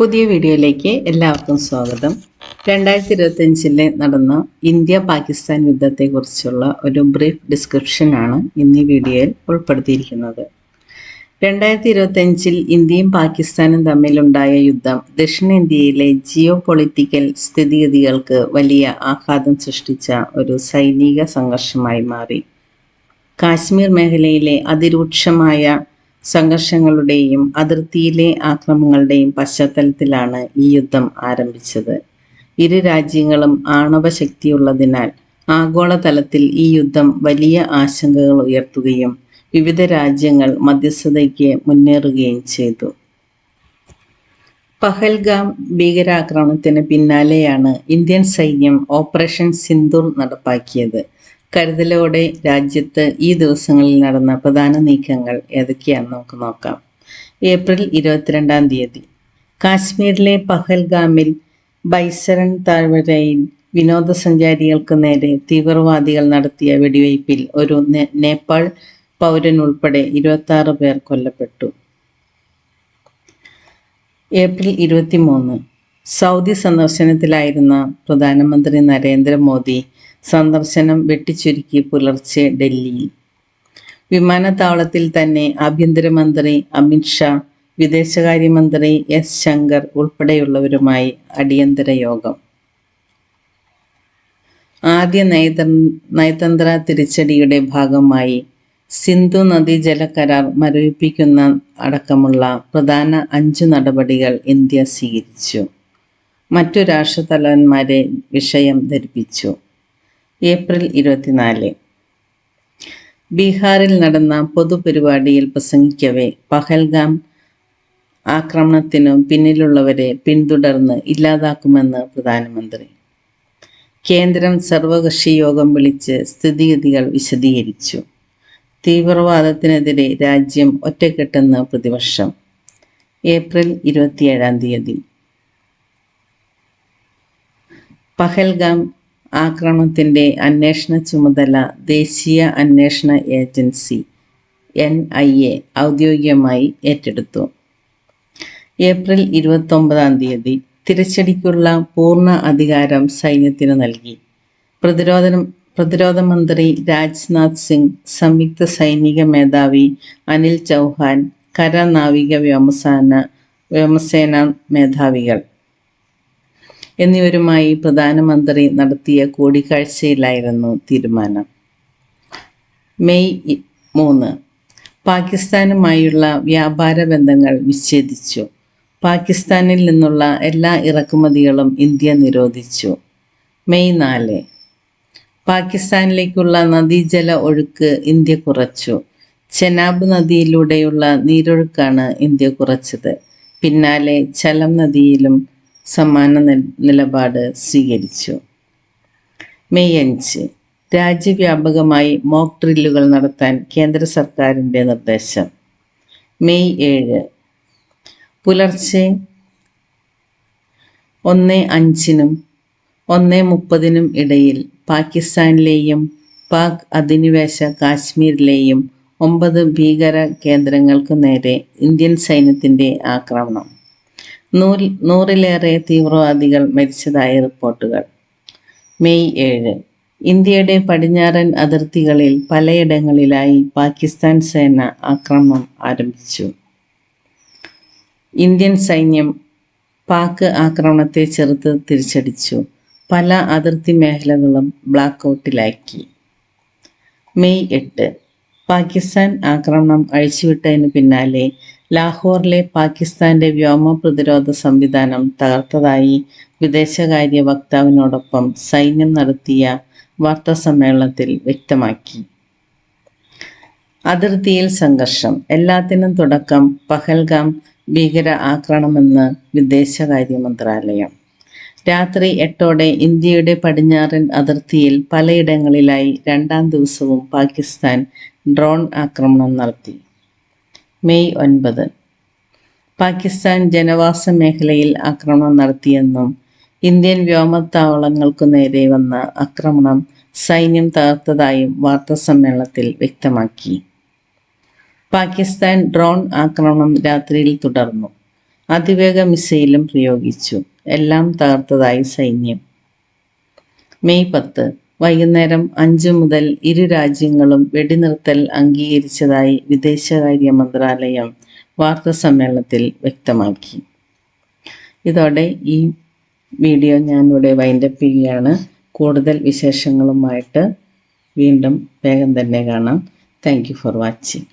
പുതിയ വീഡിയോയിലേക്ക് എല്ലാവർക്കും സ്വാഗതം. 2025 നടന്ന ഇന്ത്യ പാകിസ്ഥാൻ യുദ്ധത്തെക്കുറിച്ചുള്ള ഒരു ബ്രീഫ് ഡിസ്ക്രിപ്ഷനാണ് ഇന്ന് ഈ വീഡിയോയിൽ ഉൾപ്പെടുത്തിയിരിക്കുന്നത്. 2025 ഇന്ത്യയും പാകിസ്ഥാനും തമ്മിലുണ്ടായ യുദ്ധം ദക്ഷിണേന്ത്യയിലെ ജിയോ പൊളിറ്റിക്കൽ സ്ഥിതിഗതികൾക്ക് വലിയ ആഘാതം സൃഷ്ടിച്ച ഒരു സൈനിക സംഘർഷമായി മാറി. കാശ്മീർ മേഖലയിലെ അതിരൂക്ഷമായ സംഘർഷങ്ങളുടെയും അതിർത്തിയിലെ ആക്രമണങ്ങളുടെയും പശ്ചാത്തലത്തിലാണ് ഈ യുദ്ധം ആരംഭിച്ചത്. ഇരു രാജ്യങ്ങളും ആണവശക്തിയുള്ളതിനാൽ ആഗോളതലത്തിൽ ഈ യുദ്ധം വലിയ ആശങ്കകൾ ഉയർത്തുകയും വിവിധ രാജ്യങ്ങൾ മധ്യസ്ഥതയ്ക്ക് മുന്നേറുകയും ചെയ്തു. പഹൽഗാം ഭീകരാക്രമണത്തിന് പിന്നാലെയാണ് ഇന്ത്യൻ സൈന്യം ഓപ്പറേഷൻ സിന്ദൂർ നടപ്പാക്കിയത്. കരുതലോടെ രാജ്യത്ത് ഈ ദിവസങ്ങളിൽ നടന്ന പ്രധാന നീക്കങ്ങൾ ഏതൊക്കെയാണെന്ന് നമുക്ക് നോക്കാം. ഏപ്രിൽ 22 കാശ്മീരിലെ പഹൽഗാമിൽ ബൈസരൺ താഴ്വരയിൽ വിനോദസഞ്ചാരികൾക്ക് നേരെ തീവ്രവാദികൾ നടത്തിയ വെടിവയ്പിൽ ഒരു നേപ്പാൾ പൗരനുൾപ്പെടെ 26 പേർ കൊല്ലപ്പെട്ടു. ഏപ്രിൽ 23 സൗദി സന്ദർശനത്തിലായിരുന്ന പ്രധാനമന്ത്രി നരേന്ദ്രമോദി സന്ദർശനം വെട്ടിച്ചുരുക്കി പുലർച്ചെ ഡൽഹിയിൽ. വിമാനത്താവളത്തിൽ തന്നെ ആഭ്യന്തരമന്ത്രി അമിത് ഷാ, വിദേശകാര്യമന്ത്രി എസ് ശങ്കർ ഉൾപ്പെടെയുള്ളവരുമായി അടിയന്തര യോഗം. ആദ്യ നയതന്ത്ര തിരിച്ചടിയുടെ ഭാഗമായി സിന്ധു നദീജല കരാർ മരവിപ്പിക്കുന്ന അടക്കമുള്ള പ്രധാന 5 നടപടികൾ ഇന്ത്യ സ്വീകരിച്ചു. മറ്റു രാഷ്ട്രതലവന്മാരെ വിഷയം ധരിപ്പിച്ചു. ഏപ്രിൽ 24 ബീഹാറിൽ നടന്ന പൊതുപരിപാടിയിൽ പ്രസംഗിക്കവേ പഹൽഗാം ആക്രമണത്തിനു പിന്നിലുള്ളവരെ പിന്തുടർന്ന് ഇല്ലാതാക്കുമെന്ന് പ്രധാനമന്ത്രി. കേന്ദ്രം സർവകക്ഷി യോഗം വിളിച്ച് സ്ഥിതിഗതികൾ വിശദീകരിച്ചു. തീവ്രവാദത്തിനെതിരെ രാജ്യം ഒറ്റക്കെട്ടെന്ന് പ്രതിപക്ഷം. ഏപ്രിൽ 27 പഹൽഗാം ആക്രമണത്തിൻ്റെ അന്വേഷണ ചുമതല ദേശീയ അന്വേഷണ ഏജൻസി NIA ഔദ്യോഗികമായി ഏറ്റെടുത്തു. ഏപ്രിൽ 29 തിരിച്ചടിക്കുള്ള പൂർണ്ണ അധികാരം സൈന്യത്തിന് നൽകി. പ്രതിരോധ മന്ത്രി രാജ്നാഥ് സിംഗ്, സംയുക്ത സൈനിക മേധാവി അനിൽ ചൗഹാൻ, കര നാവിക വ്യോമസേന മേധാവികൾ എന്നിവരുമായി പ്രധാനമന്ത്രി നടത്തിയ കൂടിക്കാഴ്ചയിലായിരുന്നു തീരുമാനം. മെയ് 3 പാകിസ്ഥാനുമായുള്ള വ്യാപാര ബന്ധങ്ങൾ വിച്ഛേദിച്ചു. പാകിസ്ഥാനിൽ നിന്നുള്ള എല്ലാ ഇറക്കുമതികളും ഇന്ത്യ നിരോധിച്ചു. മെയ് 4 പാകിസ്ഥാനിലേക്കുള്ള നദീജല ഒഴുക്ക് ഇന്ത്യ കുറച്ചു. ചെനാബ് നദിയിലൂടെയുള്ള നീരൊഴുക്കാണ് ഇന്ത്യ കുറച്ചത്. പിന്നാലെ ചലം നദിയിലും സമാന നിലപാട് സ്വീകരിച്ചു. മെയ് 5 രാജ്യവ്യാപകമായി മോക്ക് ഡ്രില്ലുകൾ നടത്താൻ കേന്ദ്ര സർക്കാരിൻ്റെ നിർദ്ദേശം. മെയ് 7 പുലർച്ചെ 1:05 1:30 ഇടയിൽ പാകിസ്ഥാനിലെയും പാക് അധിനിവേശ കാശ്മീരിലെയും 9 ഭീകര കേന്ദ്രങ്ങൾക്ക് നേരെ ഇന്ത്യൻ സൈന്യത്തിൻ്റെ ആക്രമണം. 100-ലേറെ തീവ്രവാദികൾ മരിച്ചതായി റിപ്പോർട്ടുകൾ. മെയ് 7 ഇന്ത്യയുടെ പടിഞ്ഞാറൻ അതിർത്തികളിൽ പലയിടങ്ങളിലായി പാകിസ്ഥാൻ സേന ആക്രമണം ആരംഭിച്ചു. ഇന്ത്യൻ സൈന്യം പാക് ആക്രമണത്തെ ചെറുത്ത് തിരിച്ചടിച്ചു. പല അതിർത്തി മേഖലകളും ബ്ലാക്കൗട്ടിലാക്കി. മെയ് 8 പാകിസ്ഥാൻ ആക്രമണം അഴിച്ചുവിട്ടതിന് പിന്നാലെ ലാഹോറിലെ പാകിസ്ഥാൻ്റെ വ്യോമ പ്രതിരോധ സംവിധാനം തകർത്തതായി വിദേശകാര്യ വക്താവിനോടൊപ്പം സൈന്യം നടത്തിയ വാർത്താസമ്മേളനത്തിൽ വ്യക്തമാക്കി. അതിർത്തിയിൽ സംഘർഷം. എല്ലാത്തിനും തുടക്കം പഹൽഗാം ഭീകര ആക്രമണമെന്ന് വിദേശകാര്യ മന്ത്രാലയം. രാത്രി 8ഓടെ ഇന്ത്യയുടെ പടിഞ്ഞാറൻ അതിർത്തിയിൽ പലയിടങ്ങളിലായി 2ാം ദിവസവും പാകിസ്ഥാൻ ഡ്രോൺ ആക്രമണം നടത്തി. മെയ് 9 പാകിസ്ഥാൻ ജനവാസ മേഖലയിൽ ആക്രമണം നടത്തിയെന്നും ഇന്ത്യൻ വ്യോമത്താവളങ്ങൾക്കു നേരെ വന്ന ആക്രമണം സൈന്യം തകർത്തതായും വാർത്താസമ്മേളനത്തിൽ വ്യക്തമാക്കി. പാകിസ്ഥാൻ ഡ്രോൺ ആക്രമണം രാത്രിയിൽ തുടർന്നു. അതിവേഗ മിസൈലും പ്രയോഗിച്ചു. എല്ലാം തകർത്തതായി സൈന്യം. മെയ് 10 വൈകുന്നേരം 5 മുതൽ ഇരു രാജ്യങ്ങളും വെടിനിർത്തൽ അംഗീകരിച്ചതായി വിദേശകാര്യ മന്ത്രാലയം വാർത്താസമ്മേളനത്തിൽ വ്യക്തമാക്കി. ഇതോടെ ഈ വീഡിയോ ഞാനിവിടെ വൈൻഡപ്പ് ചെയ്യുകയാണ്. കൂടുതൽ വിശേഷങ്ങളുമായിട്ട് വീണ്ടും വേഗം തന്നെ കാണാം. Thank you for watching.